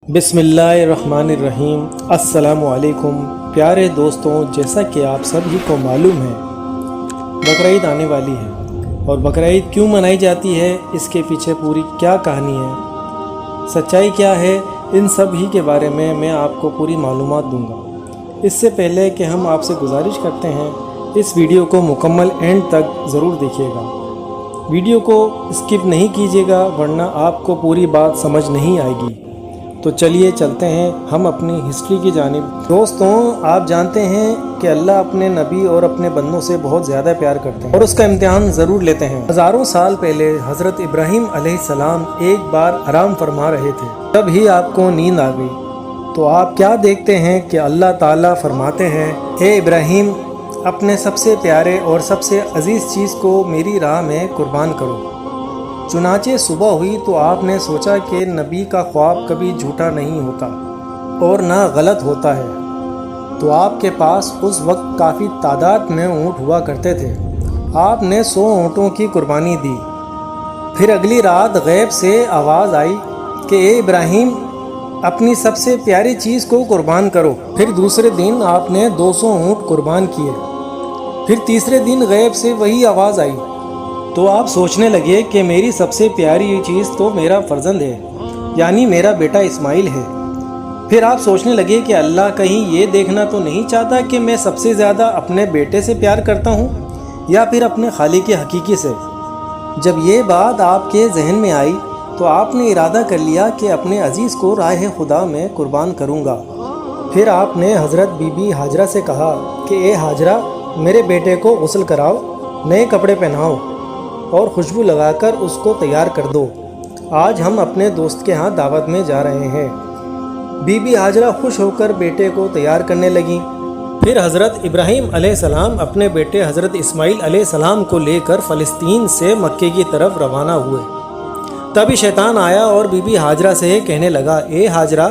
बिस्मिल्लाहिर्रहमानिर्रहीम। अस्सलामु अलैकुम प्यारे दोस्तों, जैसा कि आप सभी को मालूम है बकरीद आने वाली है और बकरीद क्यों मनाई जाती है, इसके पीछे पूरी क्या कहानी है, सच्चाई क्या है, इन सब ही के बारे में मैं आपको पूरी मालूमात दूंगा। इससे पहले कि हम आपसे गुजारिश करते हैं इस वीडियो को मुकम्मल एंड तक ज़रूर देखिएगा। वीडियो को स्किप नहीं कीजिएगा वरना आपको पूरी बात समझ नहीं आएगी। तो चलिए चलते हैं हम अपनी हिस्ट्री की जानिब। दोस्तों, आप जानते हैं कि अल्लाह अपने नबी और अपने बंदों से बहुत ज़्यादा प्यार करते हैं और उसका इम्तिहान ज़रूर लेते हैं। हज़ारों साल पहले हज़रत इब्राहीम अलैहिस्सलाम एक बार आराम फरमा रहे थे, तब ही आपको नींद आ गई। तो आप क्या देखते हैं कि अल्लाह ताला फरमाते हैं, हे इब्राहीम, अपने सबसे प्यारे और सबसे अजीज़ चीज़ को मेरी राह में कुर्बान करो। चुनाचे सुबह हुई तो आपने सोचा कि नबी का ख्वाब कभी झूठा नहीं होता और ना गलत होता है। तो आपके पास उस वक्त काफ़ी तादाद में ऊँट हुआ करते थे। आपने 100 ऊँटों की कुर्बानी दी। फिर अगली रात गैब से आवाज़ आई कि ए इब्राहीम, अपनी सबसे प्यारी चीज़ को कुर्बान करो। फिर दूसरे दिन आपने 200 ऊँट कुर्बान किए। फिर तीसरे दिन गैब से वही आवाज़ आई। तो आप सोचने लगे कि मेरी सबसे प्यारी चीज़ तो मेरा फर्जंद है, यानी मेरा बेटा इस्माइल है। फिर आप सोचने लगे कि अल्लाह कहीं ये देखना तो नहीं चाहता कि मैं सबसे ज़्यादा अपने बेटे से प्यार करता हूँ या फिर अपने खालिक हकीकी से। जब ये बात आपके जहन में आई तो आपने इरादा कर लिया कि अपने अजीज़ को राह खुदा में कुर्बान करूँगा। फिर आपने हज़रत बीबी हाजरा से कहा कि ए हाजरा, मेरे बेटे को गुस्ल कराओ, नए कपड़े पहनाओ और खुशबू लगाकर उसको तैयार कर दो। आज हम अपने दोस्त के यहाँ दावत में जा रहे हैं। बीबी हाजरा खुश होकर बेटे को तैयार करने लगी। फिर हज़रत इब्राहीम अलैहिस्सलाम अपने बेटे हज़रत इस्माइल अलैहिस्सलाम को लेकर फ़लस्तीन से मक्के की तरफ रवाना हुए। तभी शैतान आया और बीबी हाजरा से कहने लगा, ए हाजरा,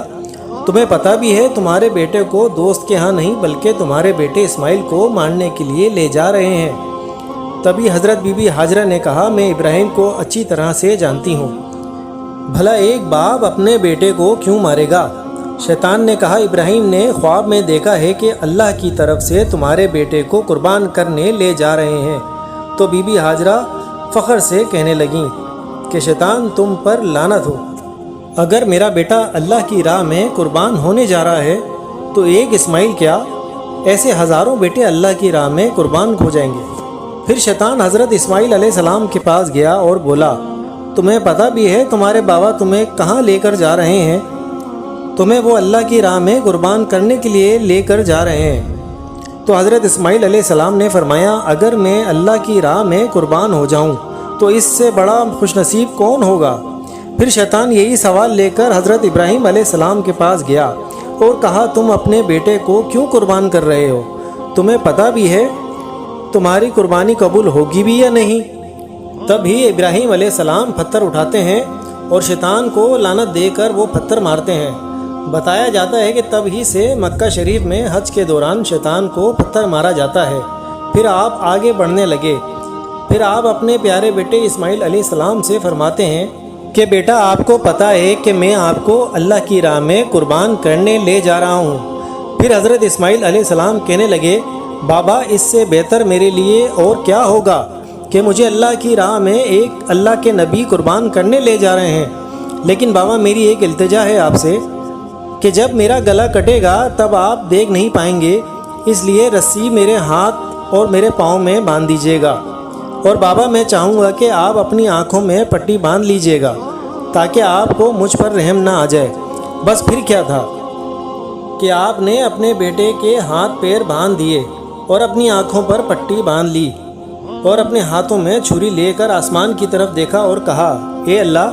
तुम्हें पता भी है तुम्हारे बेटे को दोस्त के यहाँ नहीं बल्कि तुम्हारे बेटे इस्माइल को मारने के लिए ले जा रहे हैं। तभी हज़रत बीबी हाजरा ने कहा, मैं इब्राहीम को अच्छी तरह से जानती हूँ, भला एक बाप अपने बेटे को क्यों मारेगा। शैतान ने कहा, इब्राहीम ने ख्वाब में देखा है कि अल्लाह की तरफ से तुम्हारे बेटे को कुर्बान करने ले जा रहे हैं। तो बीबी हाजरा फ़ख्र से कहने लगीं कि शैतान तुम पर लानत हो। अगर मेरा बेटा अल्लाह की राह में कुर्बान होने जा रहा है तो एक इस्माइल क्या, ऐसे हज़ारों बेटे अल्लाह की राह में कुर्बान हो जाएंगे। फिर शैतान हज़रत इस्माइल अलैहिस्सलाम के पास गया और बोला, तुम्हें पता भी है तुम्हारे बाबा तुम्हें कहाँ लेकर जा रहे हैं, तुम्हें वो अल्लाह की राह में कुर्बान करने के लिए लेकर जा रहे हैं। तो हज़रत इस्माइल अलैहिस्सलाम ने फरमाया, अगर मैं अल्लाह की राह में कुर्बान हो जाऊँ तो इससे बड़ा खुशनसीब कौन होगा। फिर शैतान यही सवाल लेकर हज़रत इब्राहीम अलैहिस्सलाम के पास गया और कहा, तुम अपने बेटे को क्यों कुर्बान कर रहे हो, तुम्हें पता भी है तुम्हारी कुर्बानी कबूल होगी भी या नहीं। तभी इब्राहीम अलैहिस्सलाम पत्थर उठाते हैं और शैतान को लानत देकर वो पत्थर मारते हैं। बताया जाता है कि तब ही से मक्का शरीफ में हज के दौरान शैतान को पत्थर मारा जाता है। फिर आप आगे बढ़ने लगे। फिर आप अपने प्यारे बेटे इस्माइल अलैहिस्सलाम से फरमाते हैं कि बेटा, आपको पता है कि मैं आपको अल्लाह की राह में कुर्बान करने ले जा रहा हूँ। फिर हज़रत इस्माइल अलैहिस्सलाम कहने लगे, बाबा, इससे बेहतर मेरे लिए और क्या होगा कि मुझे अल्लाह की राह में एक अल्लाह के नबी कुर्बान करने ले जा रहे हैं। लेकिन बाबा, मेरी एक इल्तिजा है आपसे कि जब मेरा गला कटेगा तब आप देख नहीं पाएंगे, इसलिए रस्सी मेरे हाथ और मेरे पाँव में बांध दीजिएगा। और बाबा, मैं चाहूँगा कि आप अपनी आँखों में पट्टी बांध लीजिएगा ताकि आपको मुझ पर रहम ना आ जाए। बस फिर क्या था कि आपने अपने बेटे के हाथ पैर बांध दिए और अपनी आँखों पर पट्टी बांध ली और अपने हाथों में छुरी लेकर आसमान की तरफ देखा और कहा, ए अल्लाह,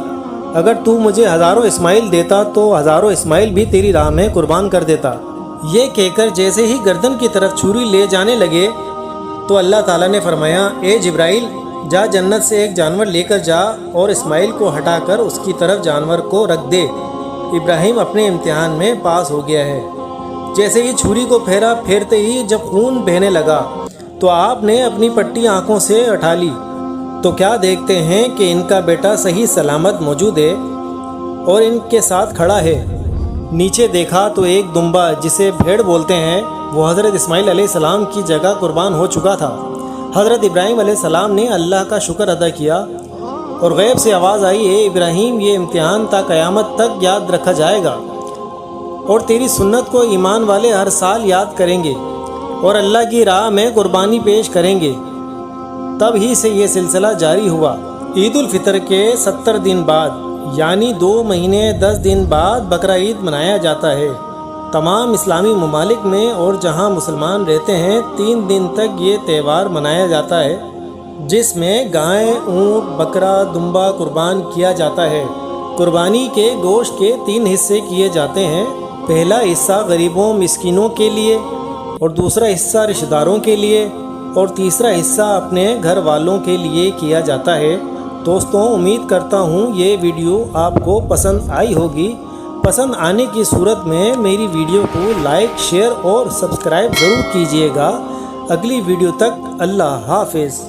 अगर तू मुझे हज़ारों इस्माइल देता तो हज़ारों इस्माइल भी तेरी राह में कुर्बान कर देता। ये कहकर जैसे ही गर्दन की तरफ छुरी ले जाने लगे तो अल्लाह ताला ने फरमाया, ए जिब्राइल, जा जन्नत से एक जानवर लेकर जा और इस्माइल को हटाकर उसकी तरफ जानवर को रख दे। इब्राहीम अपने इम्तिहान में पास हो गया है। जैसे ही छुरी को फेरा, फेरते ही जब खून बहने लगा तो आपने अपनी पट्टी आंखों से हटा ली। तो क्या देखते हैं कि इनका बेटा सही सलामत मौजूद है और इनके साथ खड़ा है। نیچے دیکھا تو ایک دمبا جسے بھیڑ بولتے ہیں وہ حضرت اسماعیل علیہ السلام کی جگہ قربان ہو چکا تھا۔ حضرت ابراہیم علیہ السلام نے اللہ کا شکر ادا کیا اور غیب سے آواز آئی، اے ابراہیم، یہ امتحان تا قیامت تک یاد رکھا جائے گا اور تیری سنت کو ایمان والے ہر سال یاد کریں گے اور اللہ کی راہ میں قربانی پیش کریں گے۔ تب ہی سے یہ سلسلہ جاری ہوا۔ عید الفطر کے 70 دن بعد یعنی 2 مہینے 10 دن بعد بقرہ عید منایا جاتا ہے۔ تمام اسلامی ممالک میں اور جہاں مسلمان رہتے ہیں 3 دن تک یہ تہوار منایا جاتا ہے، جس میں گائے، اونٹ، بکرا، دمبا قربان کیا جاتا ہے۔ قربانی کے گوشت کے 3 حصے کیے جاتے ہیں۔ پہلا حصہ غریبوں مسکینوں کے لیے اور دوسرا حصہ رشتہ داروں کے لیے اور تیسرا حصہ اپنے گھر والوں کے لیے کیا جاتا ہے۔ دوستوں، امید کرتا ہوں یہ ویڈیو آپ کو پسند آئی ہوگی۔ پسند آنے کی صورت میں میری ویڈیو کو لائک، شیئر اور سبسکرائب ضرور کیجیے گا۔ اگلی ویڈیو تک اللہ حافظ۔